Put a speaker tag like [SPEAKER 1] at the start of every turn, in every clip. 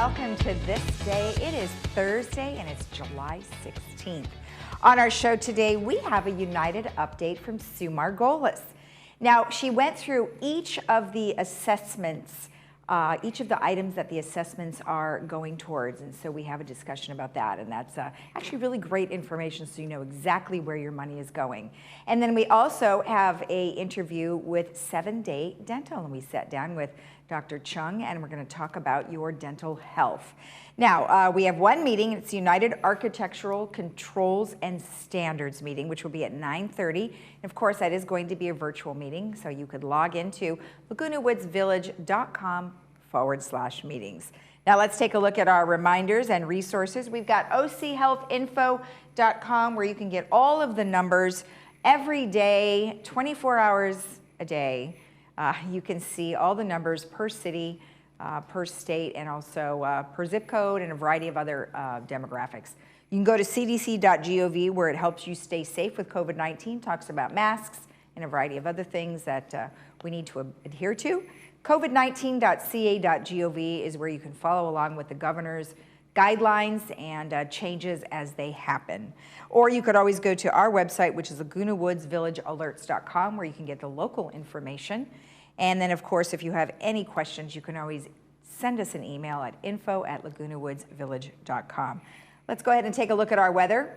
[SPEAKER 1] welcome to This Day. It is Thursday and it's July 16th. On our show today, we have a United update from Sue Margolis. Now, she went through each of the assessments, each of the items that the assessments are going towards, and so we have a discussion about that, and that's actually really great information so you know exactly where your money is going. And then we also have an interview with 7Day Dental, and we sat down with Dr. Chung, and we're going to talk about your dental health. Now, we have one meeting. It's the United Architectural Controls and Standards meeting, which will be at 9:30. And of course, that is going to be a virtual meeting, so you could log into lagunawoodsvillage.com/meetings. Now, let's take a look at our reminders and resources. We've got ochealthinfo.com, where you can get all of the numbers every day, 24 hours a day. You can see all the numbers per city, per state, and also per zip code and a variety of other demographics. You can go to cdc.gov, where it helps you stay safe with COVID-19, talks about masks and a variety of other things that we need to adhere to. COVID19.ca.gov is where you can follow along with the governor's guidelines and changes as they happen. Or you could always go to our website, which is lagunawoodsvillagealerts.com, where you can get the local information. And then, of course, if you have any questions, you can always send us an email at info@lagunawoodsvillage.com. Let's go ahead and take a look at our weather.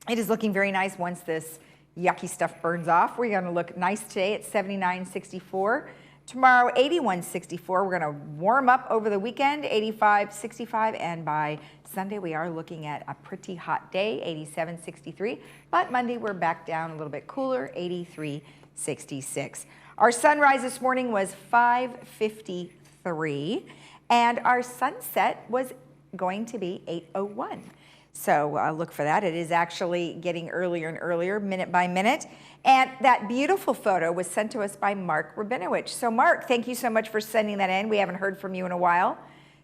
[SPEAKER 1] It is looking very nice once this yucky stuff burns off. We're going to look nice today at 79-64. Tomorrow, 81-64. We're going to warm up over the weekend, 85-65. And by Sunday, we are looking at a pretty hot day, 87-63. But Monday, we're back down a little bit cooler, 83-66. Our sunrise this morning was 5:53, and our sunset was going to be 8:01. So look for that. It is actually getting earlier and earlier, minute by minute. And that beautiful photo was sent to us by Mark Rabinowitz. So Mark, thank you so much for sending that in. We haven't heard from you in a while.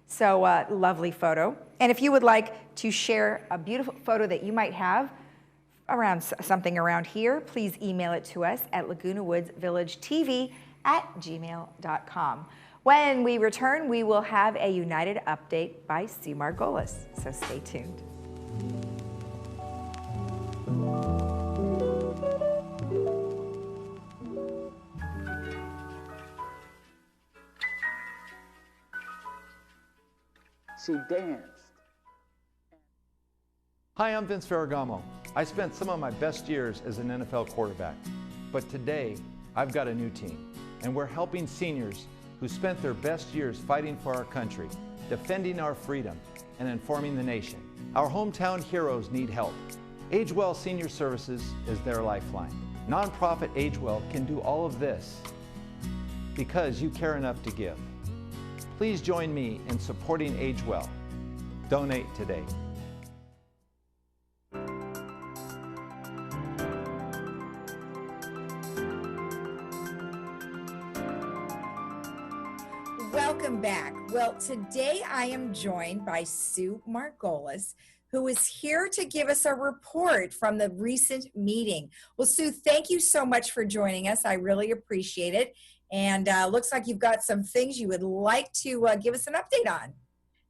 [SPEAKER 1] So lovely photo. And if you would like to share a beautiful photo that you might have around something around here, please email it to us at lagunawoodsvillagetv@gmail.com. When we return, we will have a United update by Sue Margolis. So stay tuned.
[SPEAKER 2] She danced.
[SPEAKER 3] Hi, I'm Vince Ferragamo. I spent some of my best years as an NFL quarterback, but today I've got a new team, and we're helping seniors who spent their best years fighting for our country, defending our freedom, and informing the nation. Our hometown heroes need help. AgeWell Senior Services is their lifeline. Nonprofit AgeWell can do all of this because you care enough to give. Please join me in supporting AgeWell. Donate today.
[SPEAKER 1] Welcome back. Well, today I am joined by Sue Margolis, who is here to give us a report from the recent meeting. Well, Sue, thank you so much for joining us. I really appreciate it. And looks like you've got some things you would like to give us an update on.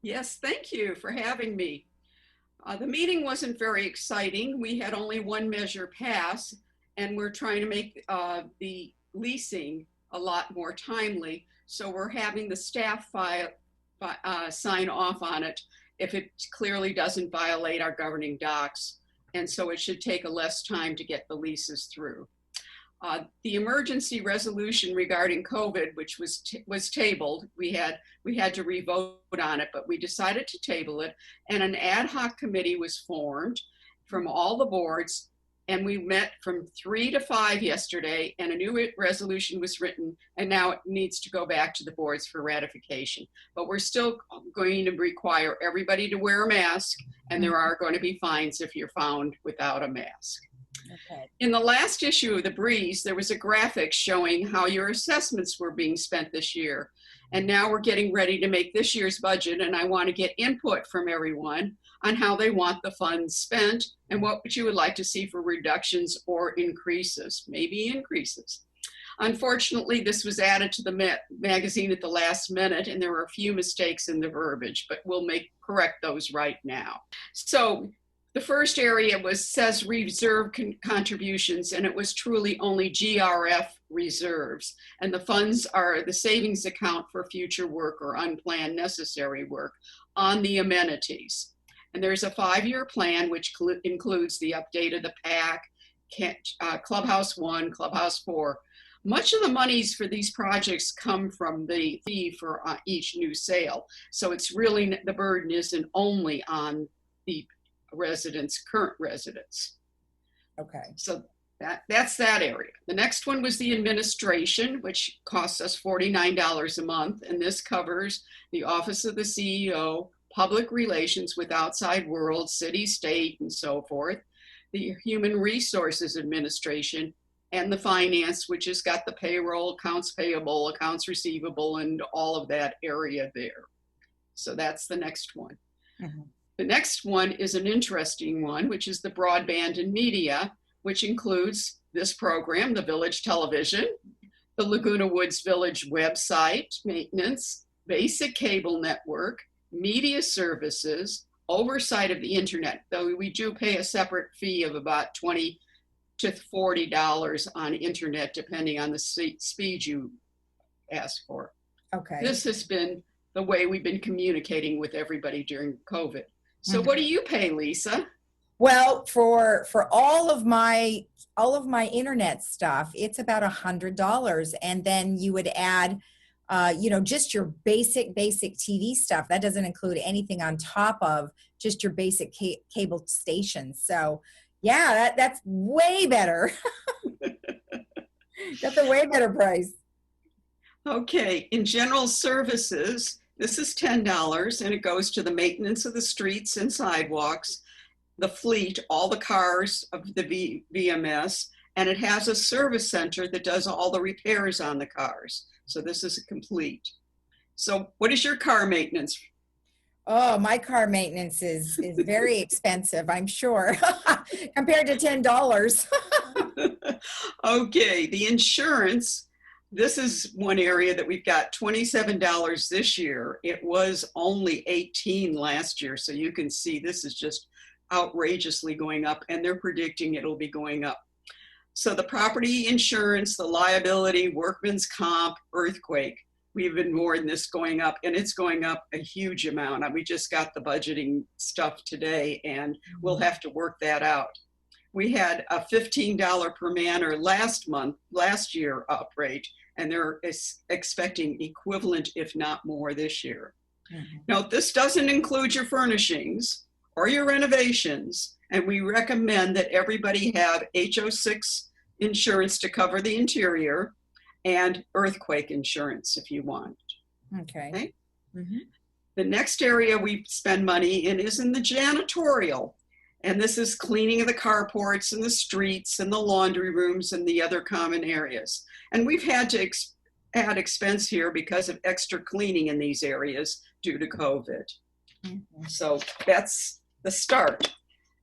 [SPEAKER 4] Yes, thank you for having me. The meeting wasn't very exciting. We had only one measure pass, and we're trying to make the leasing a lot more timely. So we're having the staff sign off on it if it clearly doesn't violate our governing docs. And so it should take less time to get the leases through. The emergency resolution regarding COVID, which was tabled, we had to revote on it, but we decided to table it, and an ad hoc committee was formed from all the boards, and we met from 3 to 5 yesterday, and a new resolution was written, and now it needs to go back to the boards for ratification. But we're still going to require everybody to wear a mask, and there are going to be fines if you're found without a mask.
[SPEAKER 1] Okay.
[SPEAKER 4] In the last issue of The Breeze, there was a graphic showing how your assessments were being spent this year. And now we're getting ready to make this year's budget, and I want to get input from everyone on how they want the funds spent and what you would like to see for reductions or increases, maybe increases. Unfortunately, this was added to the magazine at the last minute, and there were a few mistakes in the verbiage, but we'll correct those right now. So the first area says reserve contributions, and it was truly only GRF reserves. And the funds are the savings account for future work or unplanned necessary work on the amenities. And there's a 5-year plan, which includes the update of the PAC, Clubhouse 1, Clubhouse 4. Much of the monies for these projects come from the fee for each new sale. So it's really, the burden isn't only on the current residents.
[SPEAKER 1] Okay.
[SPEAKER 4] So that's that area. The next one was the administration, which costs us $49 a month. And this covers the office of the CEO, public relations with outside world, city, state, and so forth, the human resources administration, and the finance, which has got the payroll, accounts payable, accounts receivable, and all of that area there. So that's the next one. Mm-hmm. The next one is an interesting one, which is the broadband and media, which includes this program, the Village Television, the Laguna Woods Village website maintenance, basic cable network, media services, oversight of the internet, though we do pay a separate fee of about $20 to $40 on internet, depending on the speed you ask for. Okay. This has been the way we've been communicating with everybody during COVID. So what do you pay, Lisa?
[SPEAKER 1] Well, for all of my internet stuff, it's about $100, and then you would add, just your basic TV stuff. That doesn't include anything on top of just your basic cable stations. So, yeah, that's way better. That's a way better price.
[SPEAKER 4] Okay, in general services, this is $10, and it goes to the maintenance of the streets and sidewalks, the fleet, all the cars of the VMS, and it has a service center that does all the repairs on the cars. So this is complete. So what is your car maintenance?
[SPEAKER 1] Oh, my car maintenance is very expensive, I'm sure, compared to $10.
[SPEAKER 4] Okay, the insurance. This is one area that we've got $27 this year. It was only $18 last year. So you can see this is just outrageously going up, and they're predicting it'll be going up. So the property insurance, the liability, workman's comp, earthquake, we've been more than this going up, and it's going up a huge amount. We just got the budgeting stuff today, and we'll have to work that out. We had a $15 per man or last year up rate, and they're expecting equivalent, if not more, this year. Mm-hmm. Now, this doesn't include your furnishings or your renovations, and we recommend that everybody have HO6 insurance to cover the interior and earthquake insurance if you want. Okay. Mm-hmm. The next area we spend money in is in the janitorial. And this is cleaning of the carports and the streets and the laundry rooms and the other common areas. And we've had to add expense here because of extra cleaning in these areas due to COVID. Mm-hmm. So that's the start.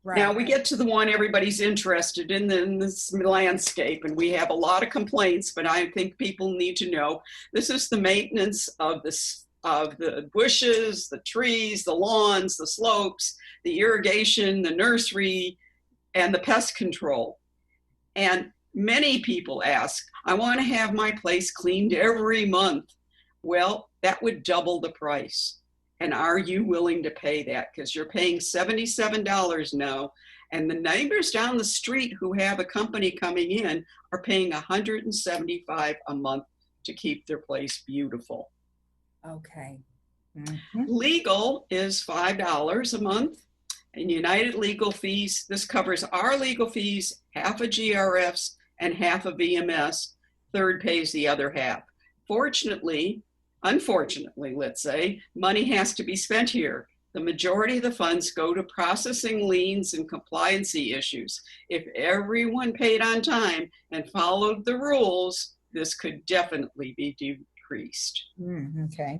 [SPEAKER 4] Right. Now we get to the one everybody's interested in this landscape, and we have a lot of complaints, but I think people need to know this is the maintenance of the bushes, the trees, the lawns, the slopes, the irrigation, the nursery, and the pest control. And many people ask, I want to have my place cleaned every month. Well, that would double the price. And are you willing to pay that? Because you're paying $77 now, and the neighbors down the street who have a company coming in are paying $175 a month to keep their place beautiful.
[SPEAKER 1] Okay. Mm-hmm.
[SPEAKER 4] Legal is $5 a month, and United Legal Fees, this covers our legal fees, half of GRFs and half of VMS. Third pays the other half. Unfortunately, let's say, money has to be spent here. The majority of the funds go to processing liens and compliancy issues. If everyone paid on time and followed the rules, this could definitely be decreased.
[SPEAKER 1] Okay.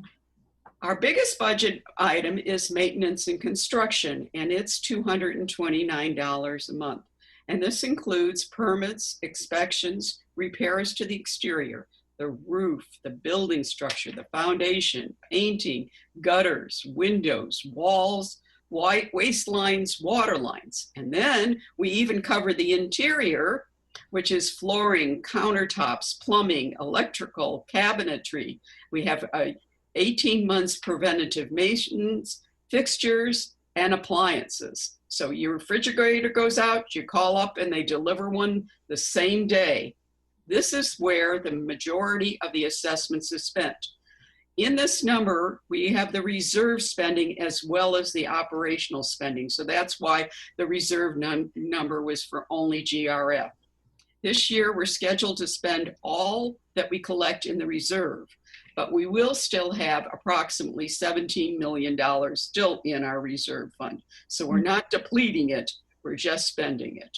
[SPEAKER 4] Our biggest budget item is maintenance and construction, and it's $229 a month. And this includes permits, inspections, repairs to the exterior, the roof, the building structure, the foundation, painting, gutters, windows, walls, waste lines, water lines. And then we even cover the interior, which is flooring, countertops, plumbing, electrical, cabinetry. We have 18 months preventative maintenance, fixtures, and appliances. So your refrigerator goes out, you call up and they deliver one the same day. This is where the majority of the assessments is spent. In this number, we have the reserve spending as well as the operational spending. So that's why the reserve number was for only GRF. This year, we're scheduled to spend all that we collect in the reserve, but we will still have approximately $17 million still in our reserve fund. So we're not depleting it, we're just spending it.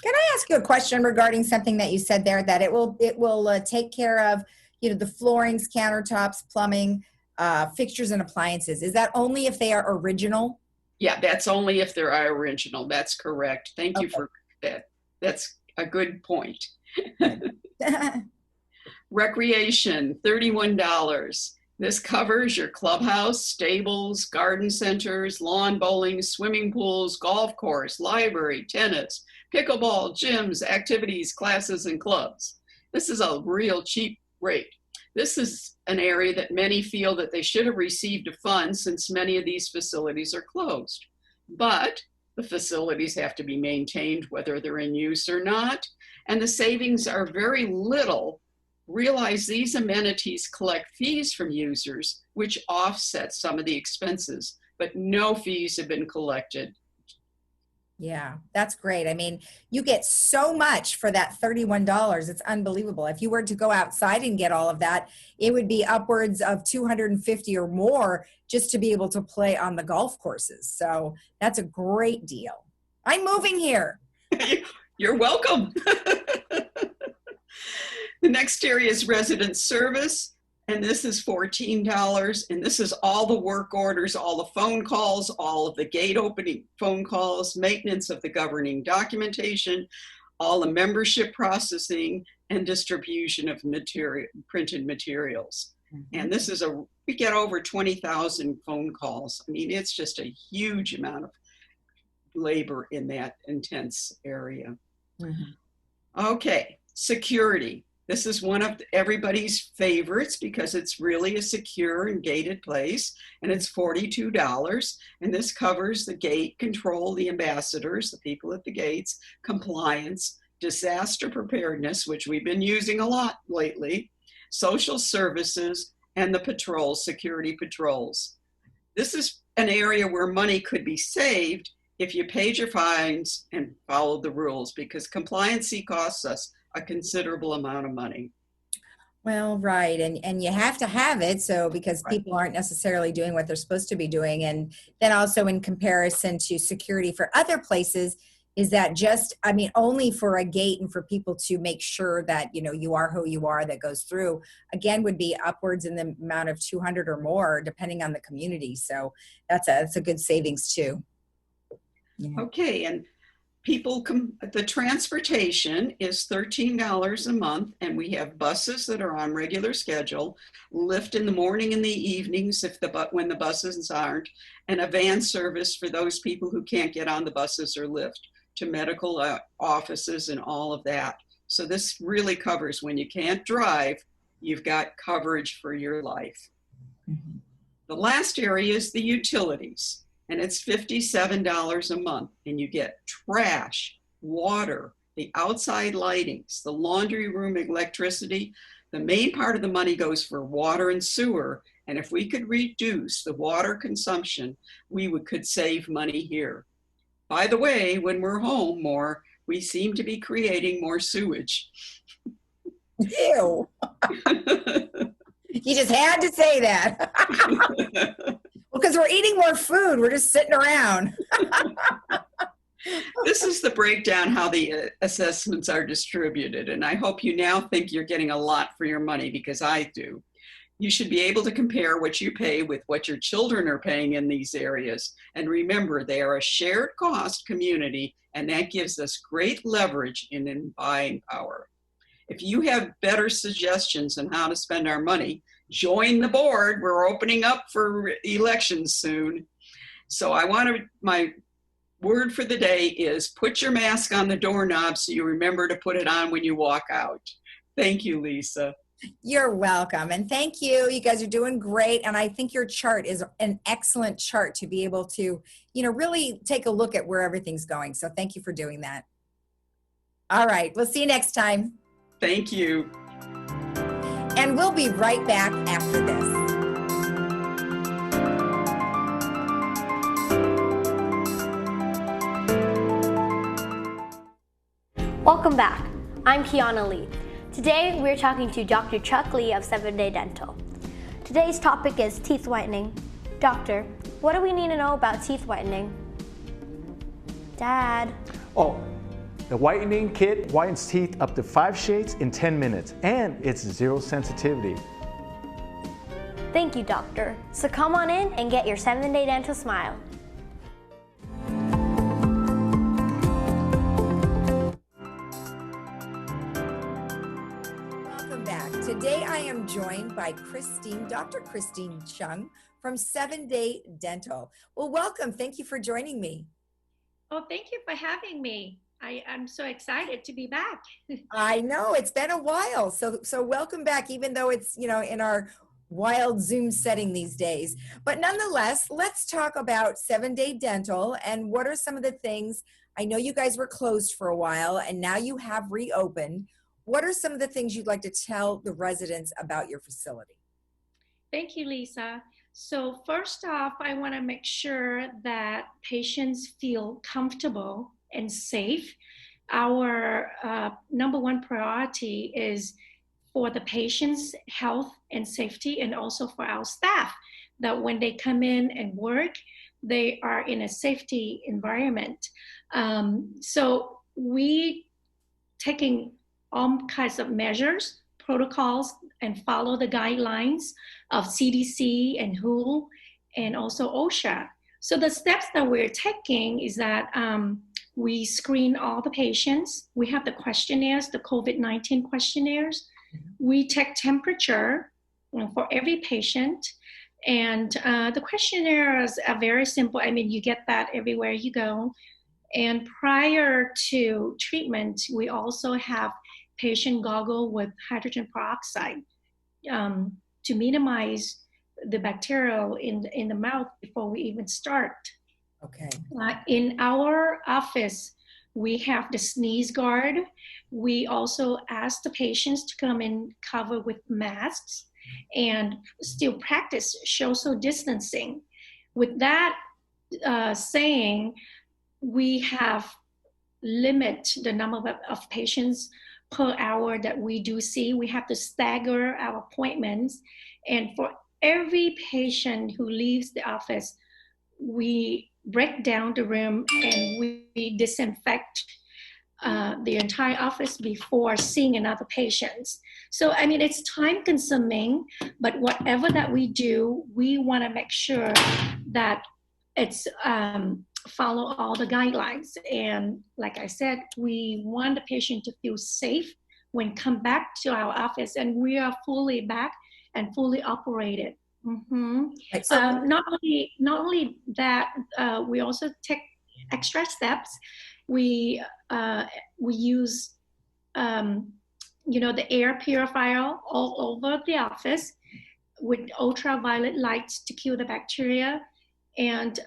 [SPEAKER 1] Can I ask you a question regarding something that you said there, that it will take care of, the floorings, countertops, plumbing, fixtures and appliances? Is that only if they are original?
[SPEAKER 4] Yeah, that's only if they're original. That's correct. Thank you for that. That's a good point. Recreation, $31. This covers your clubhouse, stables, garden centers, lawn bowling, swimming pools, golf course, library, tennis, pickleball, gyms, activities, classes, and clubs. This is a real cheap rate. This is an area that many feel that they should have received a fund since many of these facilities are closed. But the facilities have to be maintained whether they're in use or not, and the savings are very little. Realize these amenities collect fees from users, which offset some of the expenses, but no fees have been collected.
[SPEAKER 1] Yeah, that's great. I mean, you get so much for that $31. It's unbelievable. If you were to go outside and get all of that, it would be upwards of $250 or more just to be able to play on the golf courses. So that's a great deal. I'm moving here.
[SPEAKER 4] You're welcome. The next area is resident service, and this is $14. And this is all the work orders, all the phone calls, all of the gate opening phone calls, maintenance of the governing documentation, all the membership processing, and distribution of printed materials. And this is we get over 20,000 phone calls. I mean, it's just a huge amount of labor in that intense area. Okay, security. This is one of everybody's favorites because it's really a secure and gated place, and it's $42. And this covers the gate control, the ambassadors, the people at the gates, compliance, disaster preparedness, which we've been using a lot lately, social services, and the patrols, security patrols. This is an area where money could be saved if you paid your fines and followed the rules, because compliancy costs us a considerable amount of money.
[SPEAKER 1] Well, right. And you have to have it. So because people aren't necessarily doing what they're supposed to be doing. And then also in comparison to security for other places, is that just, I mean, only for a gate and for people to make sure that, you are who you are that goes through, again, would be upwards in the amount of 200 or more, depending on the community. So that's a good savings too. Yeah.
[SPEAKER 4] Okay. And the transportation is $13 a month, and we have buses that are on regular schedule, Lyft in the morning and the evenings when the buses aren't, and a van service for those people who can't get on the buses or Lyft to medical offices and all of that. So this really covers when you can't drive, you've got coverage for your life. The last area is the utilities. And it's $57 a month, and you get trash, water, the outside lightings, the laundry room electricity. The main part of the money goes for water and sewer. And if we could reduce the water consumption, we could save money here. By the way, when we're home more, we seem to be creating more sewage.
[SPEAKER 1] Ew. You just had to say that. Because we're eating more food. We're just sitting around.
[SPEAKER 4] This is the breakdown how the assessments are distributed. And I hope you now think you're getting a lot for your money, because I do. You should be able to compare what you pay with what your children are paying in these areas. And remember, they are a shared cost community, and that gives us great leverage in buying power. If you have better suggestions on how to spend our money, join the board. We're opening up for elections soon. So my word for the day is put your mask on the doorknob so you remember to put it on when you walk out. Thank you, Lisa.
[SPEAKER 1] You're welcome. And thank you. You guys are doing great. And I think your chart is an excellent chart to be able to, really take a look at where everything's going. So thank you for doing that. All right. We'll see you next time.
[SPEAKER 4] Thank you.
[SPEAKER 1] And we'll be right back after this.
[SPEAKER 5] Welcome back. I'm Kiana Lee. Today we're talking to Dr. Chuck Lee of 7-Day Dental. Today's topic is teeth whitening. Doctor, what do we need to know about teeth whitening? Dad.
[SPEAKER 6] Oh, the whitening kit whitens teeth up to 5 shades in 10 minutes, and it's zero sensitivity.
[SPEAKER 5] Thank you, doctor. So come on in and get your 7-Day Dental smile.
[SPEAKER 1] Welcome back. Today I am joined by Dr. Christine Chung from 7-Day Dental. Well, welcome. Thank you for joining me.
[SPEAKER 7] Oh, thank you for having me. I'm so excited to be back.
[SPEAKER 1] I know it's been a while. So welcome back, even though it's, in our wild Zoom setting these days. But nonetheless, let's talk about 7-Day Dental and what are some of the things. I know you guys were closed for a while and now you have reopened. What are some of the things you'd like to tell the residents about your facility?
[SPEAKER 7] Thank you, Lisa. So first off, I want to make sure that patients feel comfortable and safe. Our number one priority is for the patient's health and safety, and also for our staff, that when they come in and work, they are in a safety environment. So we taking all kinds of measures, protocols, and follow the guidelines of CDC and WHO and also OSHA. So the steps that we're taking is that we screen all the patients. We have the questionnaires, the COVID-19 questionnaires. We take temperature for every patient. And the questionnaires are very simple. I mean, you get that everywhere you go. And prior to treatment, we also have patient goggle with hydrogen peroxide to minimize the bacterial in the mouth before we even start.
[SPEAKER 1] Okay.
[SPEAKER 7] In our office, we have the sneeze guard. We also ask the patients to come in covered with masks and still practice social distancing. With that saying, we have limit the number of patients per hour that we do see. We have to stagger our appointments. And for every patient who leaves the office, we break down the room and we disinfect the entire office before seeing another patient. So, I mean, it's time consuming, but whatever that we do, we want to make sure that it's follow all the guidelines. And like I said, we want the patient to feel safe when come back to our office, and we are fully back and fully operated. Mm-hmm.
[SPEAKER 1] Right, so
[SPEAKER 7] not only that, we also take extra steps. We use the air purifier all over the office with ultraviolet lights to kill the bacteria. And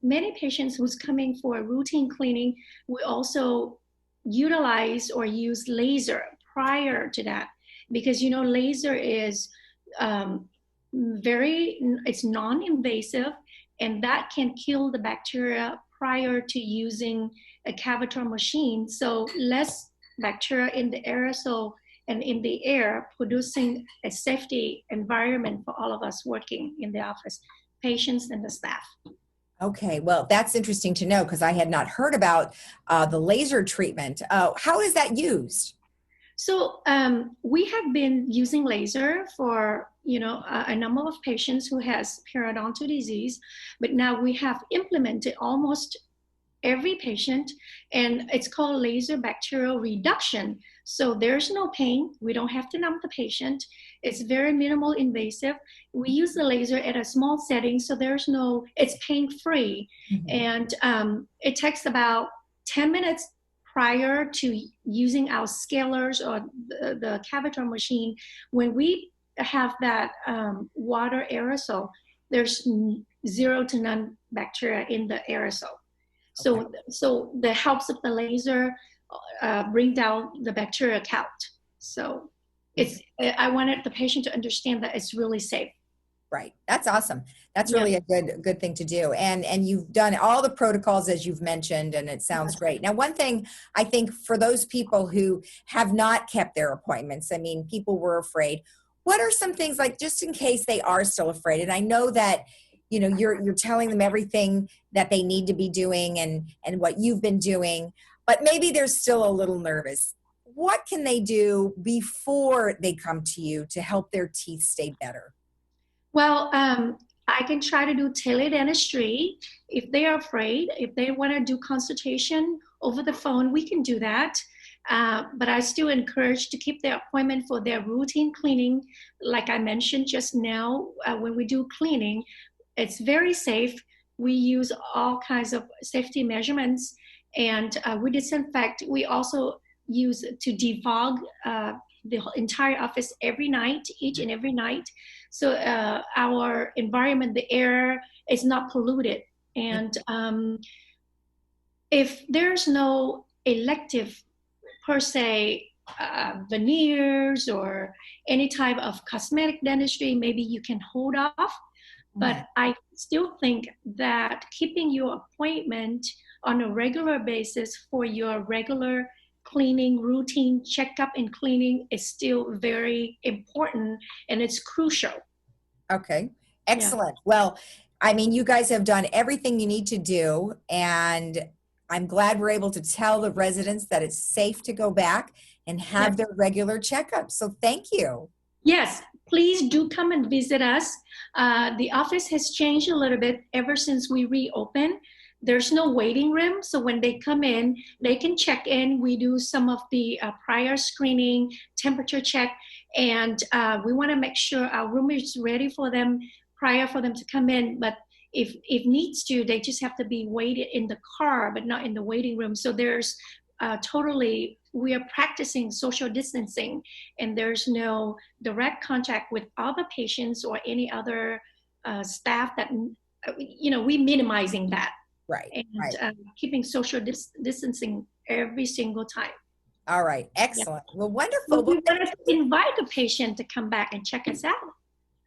[SPEAKER 7] many patients who's coming for a routine cleaning, we also utilize or use laser prior to that, because laser is it's non-invasive, and that can kill the bacteria prior to using a Cavator machine. So less bacteria in the aerosol and in the air, producing a safety environment for all of us working in the office, patients and the staff.
[SPEAKER 1] Okay, well, that's interesting to know because I had not heard about the laser treatment. How is that used?
[SPEAKER 7] So we have been using laser for a number of patients who has periodontal disease, but now we have implemented almost every patient, and it's called laser bacterial reduction. So there's no pain. We don't have to numb the patient. It's very minimal invasive. We use the laser at a small setting, so it's pain-free. And it takes about 10 minutes prior to using our scalers or the Cavator machine. When we have that water aerosol, there's 0 to none bacteria in the aerosol. So the helps of the laser bring down the bacteria count. So I wanted the patient to understand that it's really safe.
[SPEAKER 1] Right. That's awesome. That's really a good thing to do. And you've done all the protocols as you've mentioned, and it sounds great. Now, one thing I think for those people who have not kept their appointments, I mean, people were afraid. What are some things, like, just in case they are still afraid? And I know that, you're telling them everything that they need to be doing and what you've been doing, but maybe they're still a little nervous. What can they do before they come to you to help their teeth stay better?
[SPEAKER 7] Well, I can try to do teledentistry if they are afraid. If they want to do consultation over the phone, we can do that. But I still encourage to keep their appointment for their routine cleaning. Like I mentioned just now, when we do cleaning, it's very safe. We use all kinds of safety measurements, and we disinfect. We also use to defog the entire office each and every night. So our environment, the air is not polluted. And if there's no elective per se veneers or any type of cosmetic dentistry, maybe you can hold off. But I still think that keeping your appointment on a regular basis for your regular cleaning routine, checkup and cleaning is still very important, and it's crucial.
[SPEAKER 1] Okay, excellent. Yeah. Well, I mean, you guys have done everything you need to do, and I'm glad we're able to tell the residents that it's safe to go back and have their regular checkups. So thank you.
[SPEAKER 7] Yes, please do come and visit us. The office has changed a little bit ever since we reopened. There's no waiting room, so when they come in, they can check in. We do some of the prior screening, temperature check, and we want to make sure our room is ready for them prior for them to come in. But if needs to, they just have to be waited in the car, but not in the waiting room. So there's we are practicing social distancing, and there's no direct contact with other patients or any other staff that, we minimizing that.
[SPEAKER 1] Right.
[SPEAKER 7] And keeping social distancing every single time.
[SPEAKER 1] All right. Excellent. Yeah. Well, wonderful.
[SPEAKER 7] We want to invite the patient to come back and check us out.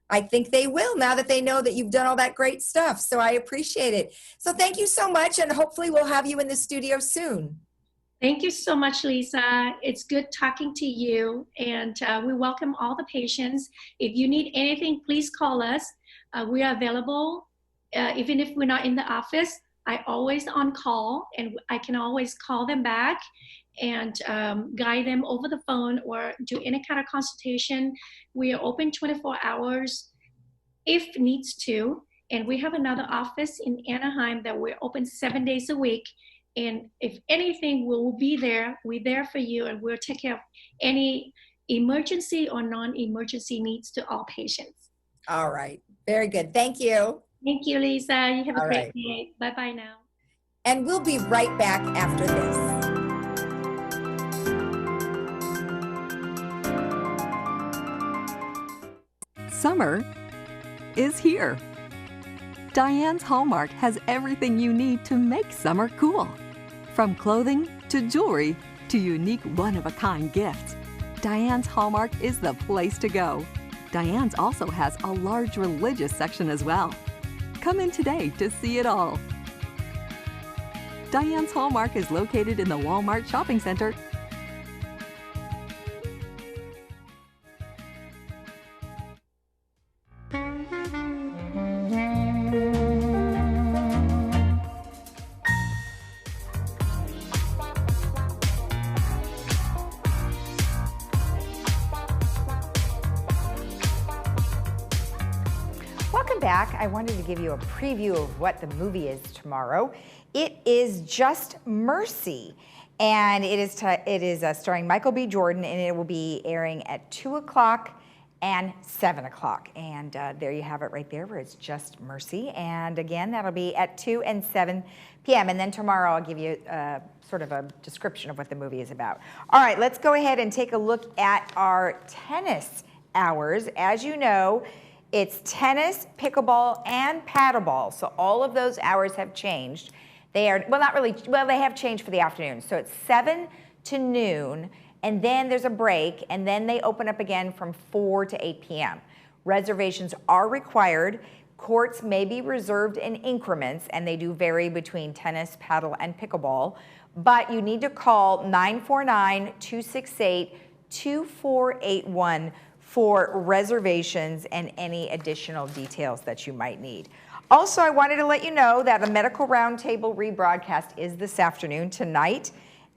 [SPEAKER 1] I think they will, now that they know that you've done all that great stuff. So I appreciate it. So thank you so much. And hopefully we'll have you in the studio soon.
[SPEAKER 7] Thank you so much, Lisa. It's good talking to you. And we welcome all the patients. If you need anything, please call us. We are available. Even if we're not in the office, I always on call, and I can always call them back and guide them over the phone or do any kind of consultation. We are open 24 hours if needs to. And we have another office in Anaheim that we're open 7 days a week. And if anything, we'll be there. We're there for you, and we'll take care of any emergency or non-emergency needs to all patients.
[SPEAKER 1] All right. Very good. Thank you.
[SPEAKER 7] Thank you, Lisa. You have a great day. Bye-bye now.
[SPEAKER 1] And we'll be right back after this.
[SPEAKER 8] Summer is here. Diane's Hallmark has everything you need to make summer cool. From clothing to jewelry to unique one-of-a-kind gifts, Diane's Hallmark is the place to go. Diane's also has a large religious section as well. Come in today to see it all. Diane's Hallmark is located in the Walmart Shopping Center.
[SPEAKER 1] back, I wanted to give you a preview of what the movie is tomorrow. It is Just Mercy, and it is starring Michael B. Jordan, and it will be airing at 2 o'clock and 7 o'clock. And there you have it right there, where it's Just Mercy. And again, that'll be at 2 and 7 p.m. And then tomorrow I'll give you sort of a description of what the movie is about. All right, let's go ahead and take a look at our tennis hours. As you know, it's tennis, pickleball, and paddleball. So all of those hours have changed. They are, well, not really, well, they have changed for the afternoon. So it's 7 to noon, and then there's a break, and then they open up again from 4 to 8 p.m. Reservations are required. Courts may be reserved in increments, and they do vary between tennis, paddle, and pickleball. But you need to call 949-268-2481 for reservations and any additional details that you might need. Also, I wanted to let you know that a medical roundtable rebroadcast is this afternoon, tonight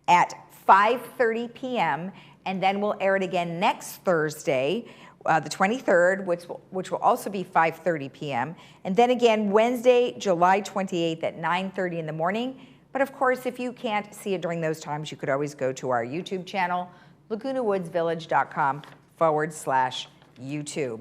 [SPEAKER 1] at 5:30 p.m., and then we'll air it again next Thursday, the 23rd, which will also be 5:30 p.m., and then again Wednesday, July 28th at 9:30 in the morning. But of course, if you can't see it during those times, you could always go to our YouTube channel, lagunawoodsvillage.com/YouTube.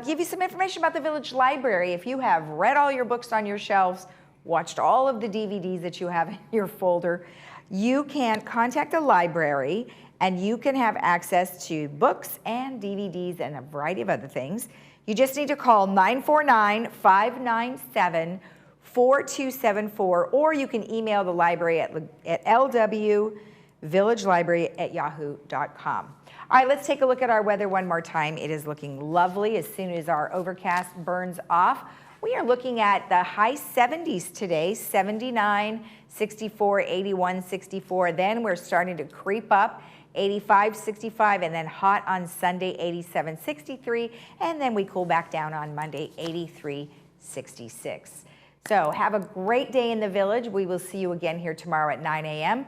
[SPEAKER 1] Give you some information about the Village Library. If you have read all your books on your shelves, watched all of the DVDs that you have in your folder, you can contact the library and you can have access to books and DVDs and a variety of other things. You just need to call 949-597-4274, or you can email the library at lwvillagelibrary@yahoo.com. All right, let's take a look at our weather one more time. It is looking lovely as soon as our overcast burns off. We are looking at the high 70s today, 79, 64, 81, 64. Then we're starting to creep up, 85, 65, and then hot on Sunday, 87, 63. And then we cool back down on Monday, 83, 66. So have a great day in the Village. We will see you again here tomorrow at 9 a.m.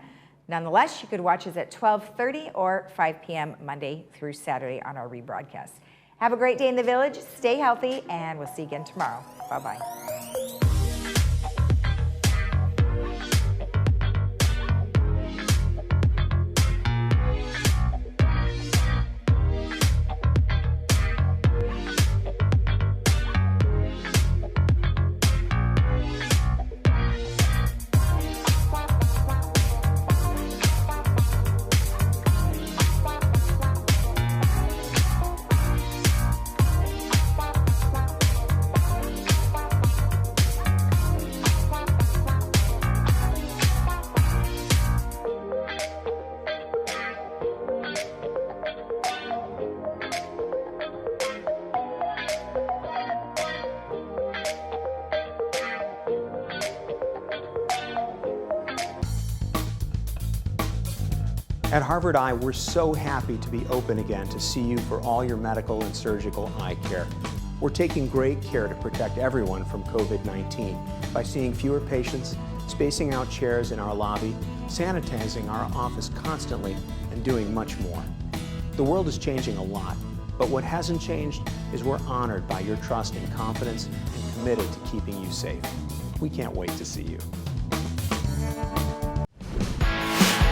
[SPEAKER 1] Nonetheless, you could watch us at 12:30 or 5 p.m. Monday through Saturday on our rebroadcast. Have a great day in the Village, stay healthy, and we'll see you again tomorrow. Bye-bye.
[SPEAKER 9] At Harvard Eye, we're so happy to be open again to see you for all your medical and surgical eye care. We're taking great care to protect everyone from COVID-19 by seeing fewer patients, spacing out chairs in our lobby, sanitizing our office constantly, and doing much more. The world is changing a lot, but what hasn't changed is we're honored by your trust and confidence and committed to keeping you safe. We can't wait to see you.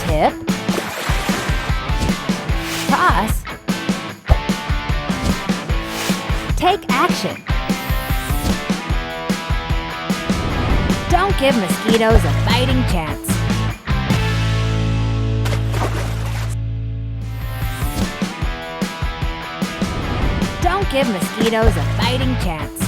[SPEAKER 10] Tip. Toss. Take action. Don't give mosquitoes a fighting chance. Don't give mosquitoes a fighting chance.